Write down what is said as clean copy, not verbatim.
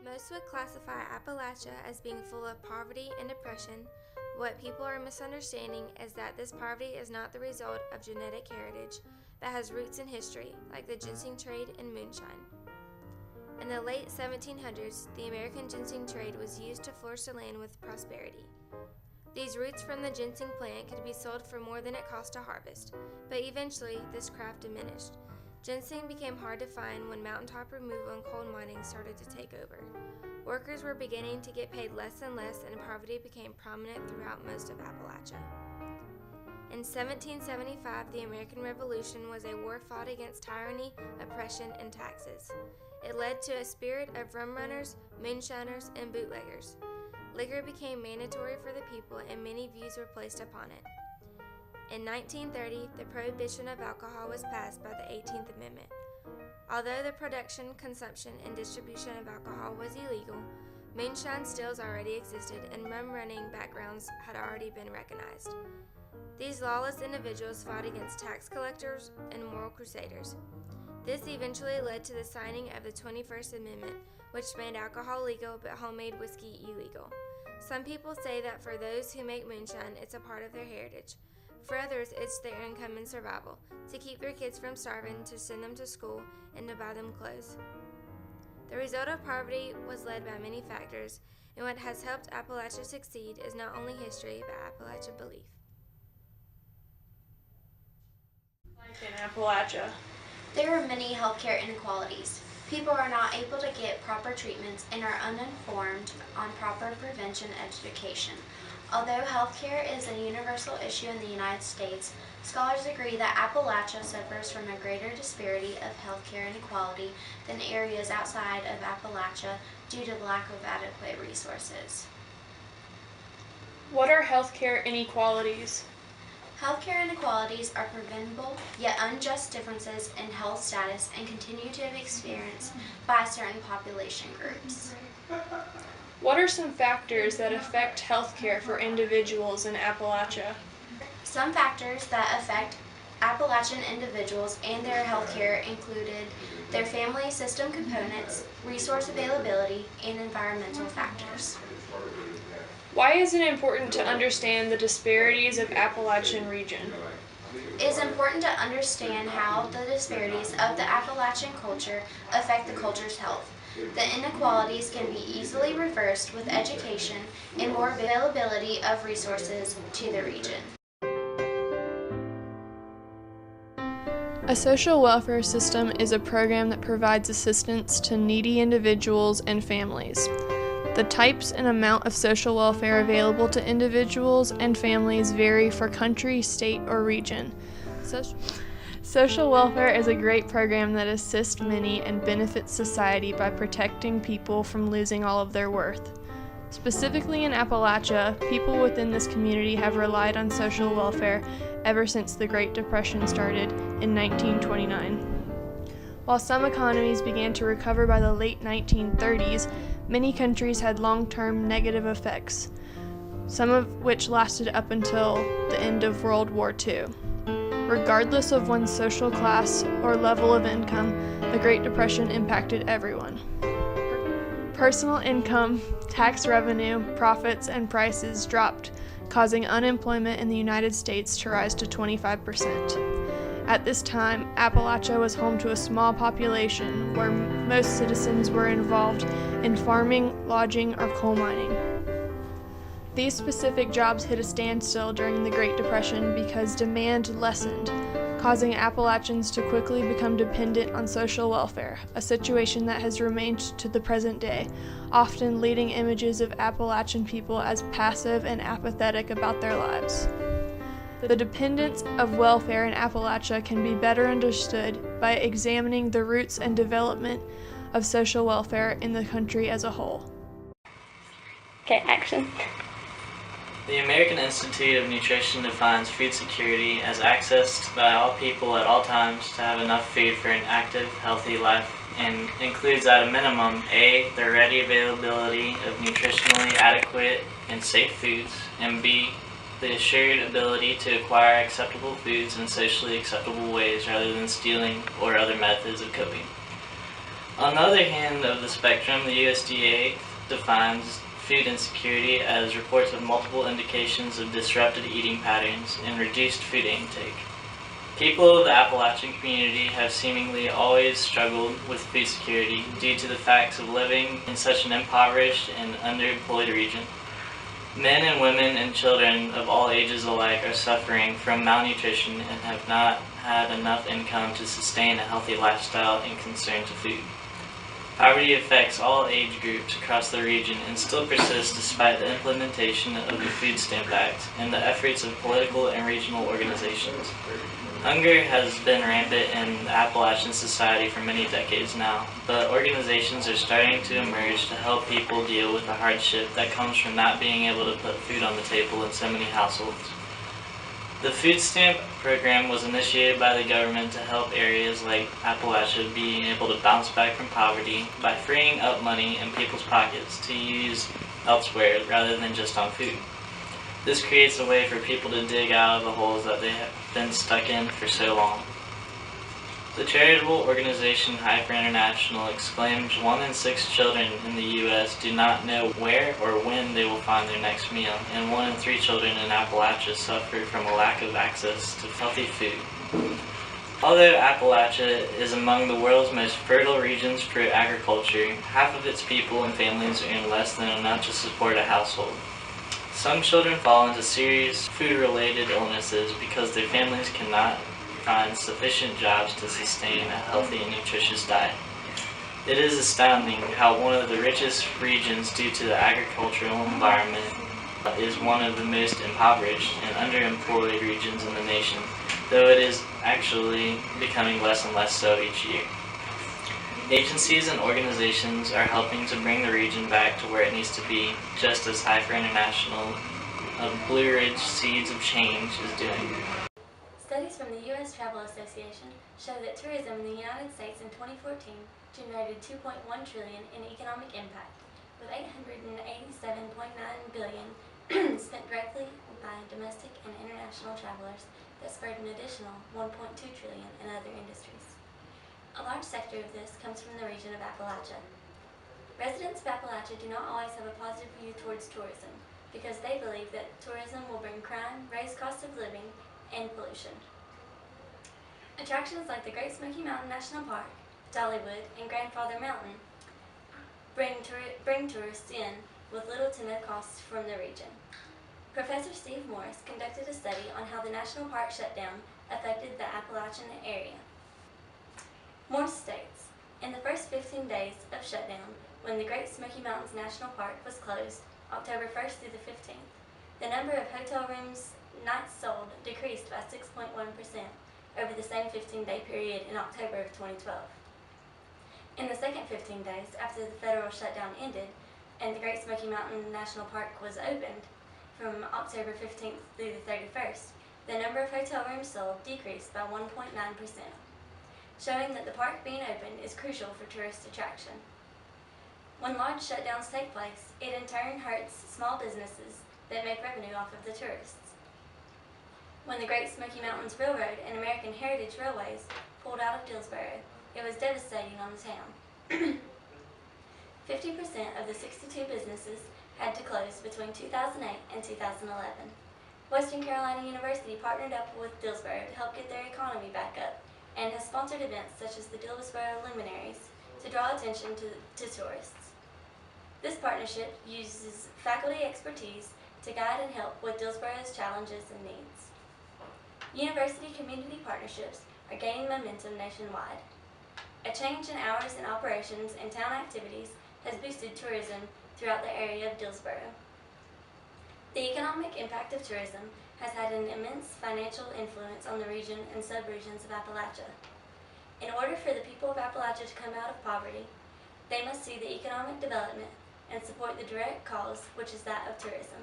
Most would classify Appalachia as being full of poverty and depression. What people are misunderstanding is that this poverty is not the result of genetic heritage, but has roots in history, like the ginseng trade and moonshine. In the late 1700s, the American ginseng trade was used to flourish the land with prosperity. These roots from the ginseng plant could be sold for more than it cost to harvest, but eventually this craft diminished. Ginseng became hard to find when mountaintop removal and coal mining started to take over. Workers were beginning to get paid less and less, and poverty became prominent throughout most of Appalachia. In 1775, the American Revolution was a war fought against tyranny, oppression, and taxes. It led to a spirit of rum runners, moonshiners, and bootleggers. Liquor became mandatory for the people, and many views were placed upon it. In 1930, the prohibition of alcohol was passed by the 18th Amendment. Although the production, consumption, and distribution of alcohol was illegal, moonshine stills already existed and rum-running backgrounds had already been recognized. These lawless individuals fought against tax collectors and moral crusaders. This eventually led to the signing of the 21st Amendment, which made alcohol legal but homemade whiskey illegal. Some people say that for those who make moonshine, it's a part of their heritage. For others, it's their income and survival, to keep their kids from starving, to send them to school, and to buy them clothes. The result of poverty was led by many factors, and what has helped Appalachia succeed is not only history, but Appalachia belief. Life in Appalachia. There are many healthcare inequalities. People are not able to get proper treatments and are uninformed on proper prevention education. Although healthcare is a universal issue in the United States, scholars agree that Appalachia suffers from a greater disparity of healthcare inequality than areas outside of Appalachia due to the lack of adequate resources. What are healthcare inequalities? Healthcare inequalities are preventable yet unjust differences in health status and continue to be experienced by certain population groups. What are some factors that affect healthcare for individuals in Appalachia? Some factors that affect Appalachian individuals and their healthcare included their family system components, resource availability, and environmental factors. Why is it important to understand the disparities of Appalachian region? It is important to understand how the disparities of the Appalachian culture affect the culture's health. The inequalities can be easily reversed with education and more availability of resources to the region. A social welfare system is a program that provides assistance to needy individuals and families. The types and amount of social welfare available to individuals and families vary for country, state, or region. Social welfare is a great program that assists many and benefits society by protecting people from losing all of their worth. Specifically in Appalachia, people within this community have relied on social welfare ever since the Great Depression started in 1929. While some economies began to recover by the late 1930s, many countries had long-term negative effects, some of which lasted up until the end of World War II. Regardless of one's social class or level of income, the Great Depression impacted everyone. Personal income, tax revenue, profits, and prices dropped, causing unemployment in the United States to rise to 25%. At this time, Appalachia was home to a small population where most citizens were involved in farming, lodging, or coal mining. These specific jobs hit a standstill during the Great Depression because demand lessened, causing Appalachians to quickly become dependent on social welfare, a situation that has remained to the present day, often leading images of Appalachian people as passive and apathetic about their lives. The dependence of welfare in Appalachia can be better understood by examining the roots and development of social welfare in the country as a whole. Okay, action. The American Institute of Nutrition defines food security as access by all people at all times to have enough food for an active, healthy life, and includes at a minimum A, the ready availability of nutritionally adequate and safe foods, and B, the assured ability to acquire acceptable foods in socially acceptable ways rather than stealing or other methods of coping. On the other hand of the spectrum, the USDA defines food insecurity as reports of multiple indications of disrupted eating patterns and reduced food intake. People of the Appalachian community have seemingly always struggled with food security due to the facts of living in such an impoverished and underemployed region. Men and women and children of all ages alike are suffering from malnutrition and have not had enough income to sustain a healthy lifestyle and concern to food. Poverty affects all age groups across the region and still persists despite the implementation of the Food Stamp Act and the efforts of political and regional organizations. Hunger has been rampant in the Appalachian society for many decades now, but organizations are starting to emerge to help people deal with the hardship that comes from not being able to put food on the table in so many households. The food stamp program was initiated by the government to help areas like Appalachia being able to bounce back from poverty by freeing up money in people's pockets to use elsewhere rather than just on food. This creates a way for people to dig out of the holes that they have been stuck in for so long. The charitable organization Heifer International exclaims 1 in 6 children in the U.S. do not know where or when they will find their next meal, and 1 in 3 children in Appalachia suffer from a lack of access to healthy food. Although Appalachia is among the world's most fertile regions for agriculture, half of its people and families earn less than enough to support a household. Some children fall into serious food-related illnesses because their families cannot find sufficient jobs to sustain a healthy and nutritious diet. It is astounding how one of the richest regions due to the agricultural environment is one of the most impoverished and underemployed regions in the nation, though it is actually becoming less and less so each year. Agencies and organizations are helping to bring the region back to where it needs to be, just as Heifer International of Blue Ridge Seeds of Change is doing. Studies from the U.S. Travel Association show that tourism in the United States in 2014 generated $2.1 trillion in economic impact, with $887.9 billion spent directly by domestic and international travelers that spurred an additional $1.2 trillion in other industries. A large sector of this comes from the region of Appalachia. Residents of Appalachia do not always have a positive view towards tourism because they believe that tourism will bring crime, raise cost of living, and pollution. Attractions like the Great Smoky Mountain National Park, Dollywood, and Grandfather Mountain bring tourists in with little to no costs from the region. Professor Steve Morris conducted a study on how the national park shutdown affected the Appalachian area. Morris states, in the first 15 days of shutdown, when the Great Smoky Mountains National Park was closed, October 1st through the 15th, the number of hotel rooms nights sold decreased by 6.1% over the same 15-day period in October of 2012. In the second 15 days after the federal shutdown ended and the Great Smoky Mountain National Park was opened, from October 15th through the 31st, the number of hotel rooms sold decreased by 1.9%. Showing that the park being open is crucial for tourist attraction. When large shutdowns take place, it in turn hurts small businesses that make revenue off of the tourists. When the Great Smoky Mountains Railroad and American Heritage Railways pulled out of Dillsboro, it was devastating on the town. 50% of the 62 businesses had to close between 2008 and 2011. Western Carolina University partnered up with Dillsboro to help get their economy back up, and has sponsored events such as the Dillsboro Luminaries to draw attention to tourists. This partnership uses faculty expertise to guide and help with Dillsboro's challenges and needs. University community partnerships are gaining momentum nationwide. A change in hours and operations and town activities has boosted tourism throughout the area of Dillsboro. The economic impact of tourism has had an immense financial influence on the region and sub-regions of Appalachia. In order for the people of Appalachia to come out of poverty, they must see the economic development and support the direct cause, which is that of tourism.